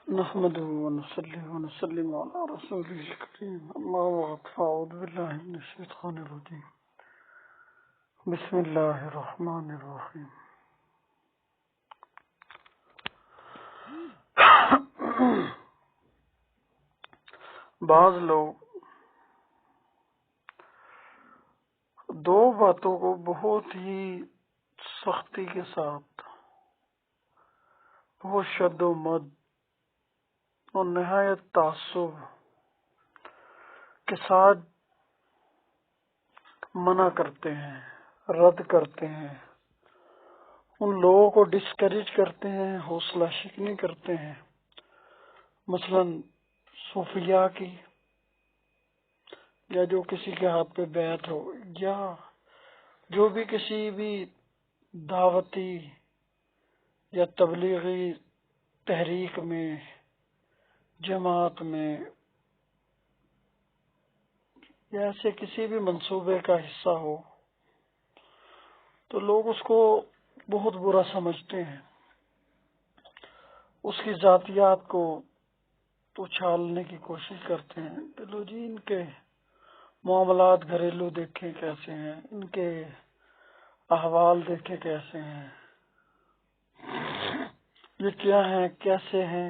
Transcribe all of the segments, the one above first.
نحمده ونصلي ونسلم على رسوله الكريم أما بعد فأعوذ بالله من الشيطان الرجيم بسم الله الرحمن الرحيم بعض لوگ دو باتوں کو بہت ہی سختی کے ساتھ، بہت شد و مد اور نہایت تعصب کے ساتھ منع کرتے ہیں، رد کرتے ہیں، ان لوگوں کو ڈسکریج کرتے ہیں، حوصلہ شکنی کرتے ہیں، مثلا صوفیاء کی، یا جو کسی کے ہاتھ پہ بیعت ہو، یا جو بھی کسی بھی دعوتی یا تبلیغی تحریک میں، جماعت میں، یا ایسے کسی بھی منصوبے کا حصہ ہو، تو لوگ اس کو بہت برا سمجھتے ہیں، اس کی ذاتیات کو اچھالنے کی کوشش کرتے ہیں کہ لو جی ان کے معاملات گھریلو دیکھیں کیسے ہیں، ان کے احوال دیکھیں کیسے ہیں، یہ کیا ہیں، کیسے ہیں،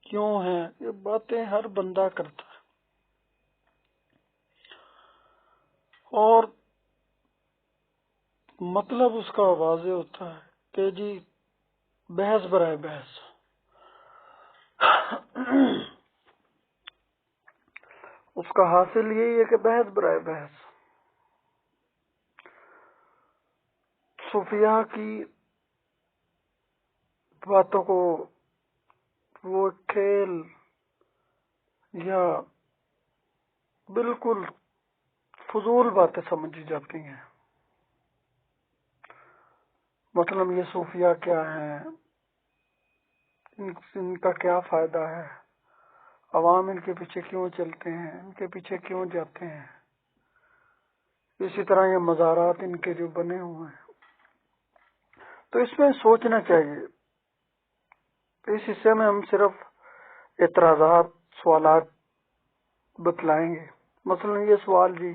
کیوں ہیں، یہ باتیں ہر بندہ کرتا ہے، اور مطلب اس کا واضح ہوتا ہے کہ جی بحث برائے بحث، اس کا حاصل یہی ہے کہ بحث برائے بحث، صوفیاء کی باتوں کو وہ کھیل یا بالکل فضول باتیں سمجھی جاتی ہیں۔ مطلب یہ صوفیاء کیا ہیں، ان کا کیا فائدہ ہے، عوام ان کے پیچھے کیوں چلتے ہیں، ان کے پیچھے کیوں جاتے ہیں، اسی طرح یہ مزارات ان کے جو بنے ہوئے ہیں، تو اس میں سوچنا چاہیے۔ اس حصے میں ہم صرف اعتراضات، سوالات بتلائیں گے۔ مثلا یہ سوال جی،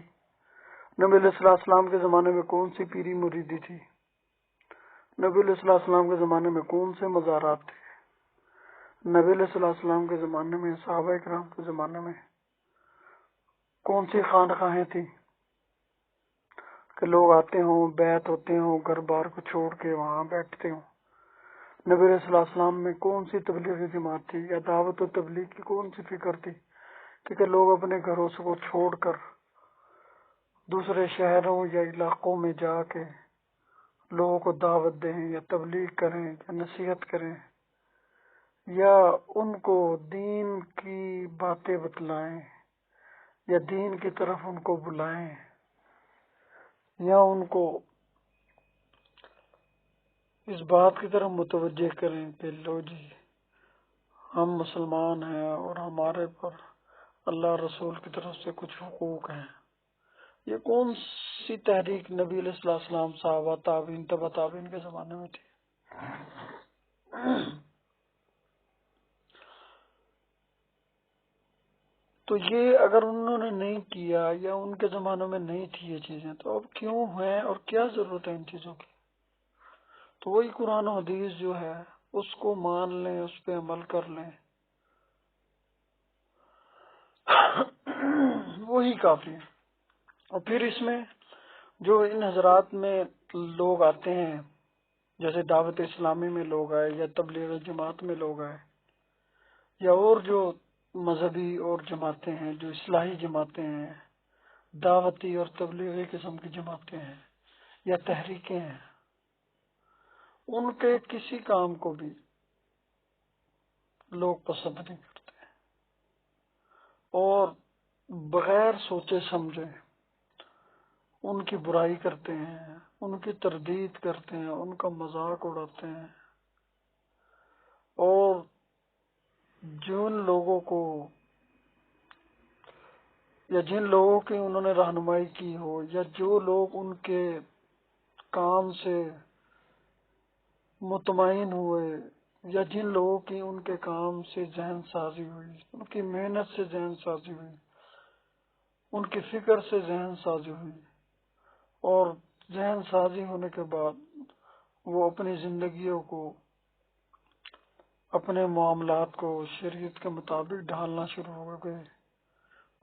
نبی علیہ السلام کے زمانے میں کون سی پیری مریدی تھی، نبی علیہ السلام کے زمانے میں کون سے مزارات تھے، نبی علیہ السلام کے زمانے میں، صحابہ کرام کے زمانے میں کون سی خانقاہیں تھیں کہ لوگ آتے ہوں، بیعت ہوتے ہوں، گھر بار کو چھوڑ کے وہاں بیٹھتے ہوں۔ نبی علیہ السلام میں کون سی تبلیغی جماعت تھی، یا دعوت و تبلیغ کی کون سی فکر تھی کہ لوگ اپنے گھروں سے کو چھوڑ کر دوسرے شہروں یا علاقوں میں جا کے لوگوں کو دعوت دیں، یا تبلیغ کریں، یا نصیحت کریں، یا ان کو دین کی باتیں بتلائیں، یا دین کی طرف ان کو بلائیں، یا ان کو اس بات کی طرف متوجہ کریں کہ لو جی ہم مسلمان ہیں اور ہمارے پر اللہ رسول کی طرف سے کچھ حقوق ہیں۔ یہ کون سی تحریک نبی علیہ السلام، صحابہ، تابعین، تبع تابعین کے زمانے میں تھی؟ تو یہ اگر انہوں نے نہیں کیا، یا ان کے زمانوں میں نہیں تھی یہ چیزیں، تو اب کیوں ہیں اور کیا ضرورت ہے ان چیزوں کی؟ تو وہی قرآن و حدیث جو ہے اس کو مان لیں، اس پہ عمل کر لیں، وہی کافی ہے۔ اور پھر اس میں جو ان حضرات میں لوگ آتے ہیں، جیسے دعوت اسلامی میں لوگ آئے، یا تبلیغ جماعت میں لوگ آئے، یا اور جو مذہبی اور جماعتیں ہیں، جو اصلاحی جماعتیں ہیں، دعوتی اور تبلیغی قسم کی جماعتیں ہیں یا تحریکیں ہیں، ان کے کسی کام کو بھی لوگ پسند نہیں کرتے، اور بغیر سوچے سمجھے ان کی برائی کرتے ہیں، ان کی تردید کرتے ہیں، ان کا مذاق اڑاتے ہیں، اور جن لوگوں کو یا جن لوگوں کی انہوں نے رہنمائی کی ہو، یا جو لوگ ان کے کام سے مطمئن ہوئے، یا جن لوگوں کی ان کے کام سے ذہن سازی ہوئی، ان کی محنت سے ذہن سازی ہوئی، ان کی فکر سے ذہن سازی ہوئی، اور ذہن سازی ہونے کے بعد وہ اپنی زندگیوں کو، اپنے معاملات کو شریعت کے مطابق ڈھالنا شروع ہو گئے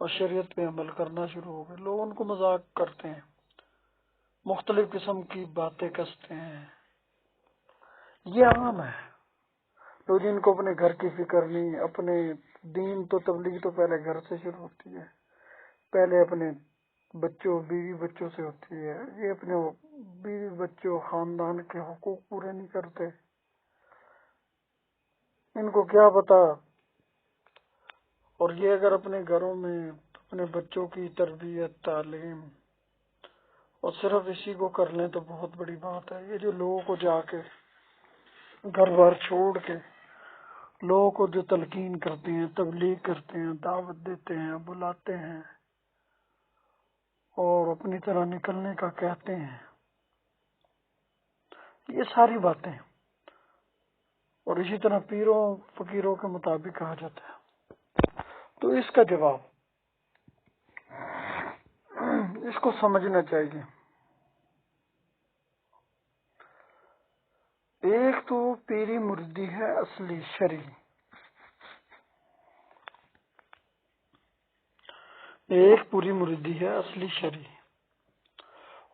اور شریعت پہ عمل کرنا شروع ہو گئے۔ لوگ ان کو مذاق کرتے ہیں، مختلف قسم کی باتیں کستے ہیں، یہ عام ہے۔ تو جن کو اپنے گھر کی فکر نہیں، اپنے دین تو تبلیغ تو پہلے گھر سے شروع ہوتی ہے، پہلے اپنے بچوں بیوی بچوں سے ہوتی ہے۔ یہ اپنے بیوی بچوں خاندان کے حقوق پورے نہیں کرتے، ان کو کیا پتا۔ اور یہ اگر اپنے گھروں میں اپنے بچوں کی تربیت، تعلیم اور صرف اسی کو کر لیں تو بہت بڑی بات ہے۔ یہ جو لوگوں کو جا کے گھر بار چھوڑ کے لوگوں کو جو تلقین کرتے ہیں، تبلیغ کرتے ہیں، دعوت دیتے ہیں، بلاتے ہیں اور اپنی طرح نکلنے کا کہتے ہیں، یہ ساری باتیں، اور اسی طرح پیروں فقیروں کے مطابق کہا جاتا ہے۔ تو اس کا جواب اس کو سمجھنا چاہیے۔ ایک تو پیری مردی ہے اصلی شرعی، ایک پوری مردی ہے اصلی شرعی،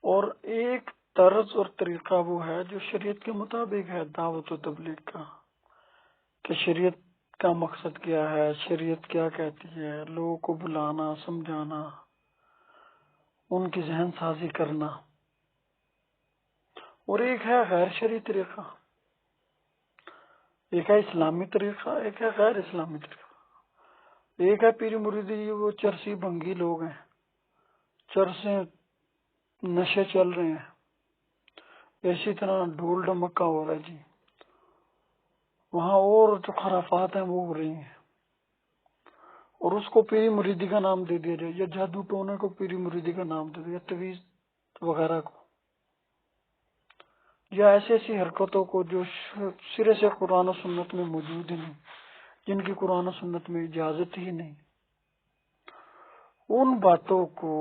اور ایک طرز اور طریقہ وہ ہے جو شریعت کے مطابق ہے دعوت و تبلیغ کا، کہ شریعت کا مقصد کیا ہے، شریعت کیا کہتی ہے، لوگوں کو بلانا، سمجھانا، ان کی ذہن سازی کرنا۔ اور ایک ہے غیر شرعی طریقہ، ایک ہے اسلامی طریقہ، ایک ہے غیر اسلامی طریقہ۔ ایک ہے پیر مریدی، وہ چرسی بھنگی لوگ ہیں، چرسیں نشے چل رہے ہیں، اسی طرح ڈھول ڈمکا ہو رہا ہے جی، وہاں اور جو خرافات ہیں وہ ہو رہی ہیں، اور اس کو پیری مریدی کا نام دے دیا جائے، یا جادو ٹونے کو پیری مریدی کا نام دے دیا، تویز وغیرہ کو، یا ایسی ایسی حرکتوں کو جو سرے سے قرآن و سنت میں موجود ہی نہیں، جن کی قرآن و سنت میں اجازت ہی نہیں، ان باتوں کو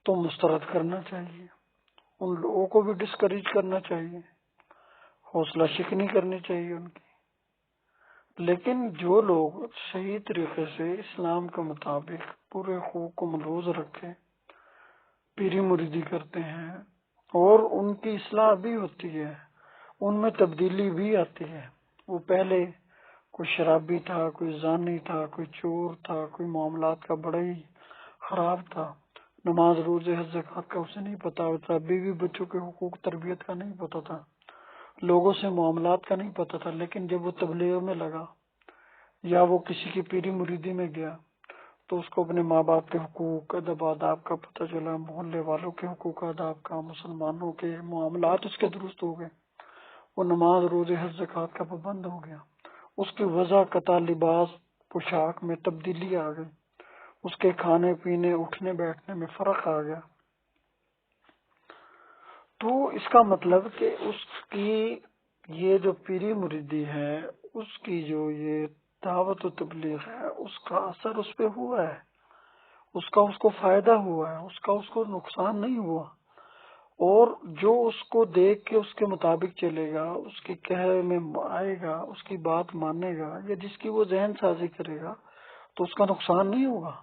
تو مسترد کرنا چاہیے، ان لوگوں کو بھی ڈسکریج کرنا چاہیے، حوصلہ شکنی کرنی چاہیے ان کی۔ لیکن جو لوگ صحیح طریقے سے اسلام کے مطابق پورے حقوق کو ملحوظ رکھے پیری مریدی کرتے ہیں، اور ان کی اصلاح بھی ہوتی ہے، ان میں تبدیلی بھی آتی ہے۔ وہ پہلے کوئی شرابی تھا، کوئی زانی تھا، کوئی چور تھا، کوئی معاملات کا بڑا ہی خراب تھا، نماز روزے حج زکوٰۃ کا اسے نہیں پتا ہوتا، بیوی بچوں کے حقوق تربیت کا نہیں پتا تھا، لوگوں سے معاملات کا نہیں پتا تھا، لیکن جب وہ تبلیغ میں لگا یا وہ کسی کی پیری مریدی میں گیا تو اس کو اپنے ماں باپ کے حقوق، ادب آداب کا پتہ چلا، محلے والوں کے حقوق آداب کا، مسلمانوں کے معاملات اس کے درست ہو گئے، وہ نماز روزے حج زکوٰۃ کا پابند ہو گیا، اس کی وضع قطع لباس پوشاک میں تبدیلی آ گئی، اس کے کھانے پینے اٹھنے بیٹھنے میں فرق آ گیا۔ تو اس کا مطلب کہ اس کی یہ جو پیری مریدی ہے، اس کی جو یہ دعوت و تبلیغ ہے، اس کا اثر اس پہ ہوا ہے، اس کو فائدہ ہوا ہے، اس کو نقصان نہیں ہوا۔ اور جو اس کو دیکھ کے اس کے مطابق چلے گا، اس کی کہے میں آئے گا، اس کی بات مانے گا، یا جس کی وہ ذہن سازی کرے گا، تو اس کا نقصان نہیں ہوگا،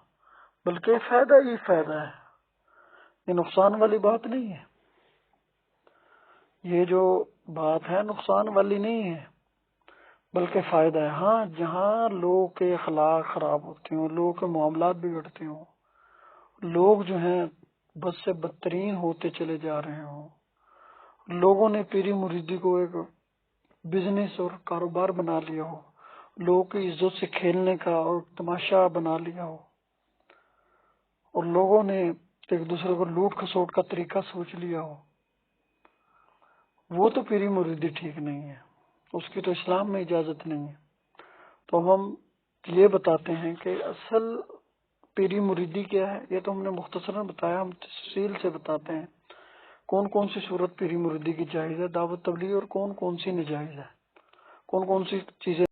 بلکہ فائدہ ہی فائدہ ہے، یہ نقصان والی بات نہیں ہے۔ یہ جو بات ہے نقصان والی نہیں ہے، بلکہ فائدہ ہے۔ ہاں، جہاں لوگوں کے اخلاق خراب ہوتے ہوں، لوگوں کے معاملات بگڑتے ہوں، لوگ جو ہیں بد سے بدترین ہوتے چلے جا رہے ہوں، لوگوں نے پیری مریدی کو ایک بزنس اور کاروبار بنا لیا ہو، لوگوں کی عزت سے کھیلنے کا اور تماشا بنا لیا ہو، اور لوگوں نے ایک دوسرے کو لوٹ کھسوٹ کا طریقہ سوچ لیا ہو، وہ تو پیری مریدی ٹھیک نہیں ہے، اس کی تو اسلام میں اجازت نہیں ہے۔ تو ہم یہ بتاتے ہیں کہ اصل پیری مریدی کیا ہے، یہ تو ہم نے مختصراً بتایا، ہم تفصیل سے بتاتے ہیں کون کون سی صورت پیری مریدی کی جائز ہے دعوت تبلیغ، اور کون کون سی ناجائز ہے، کون کون سی چیزیں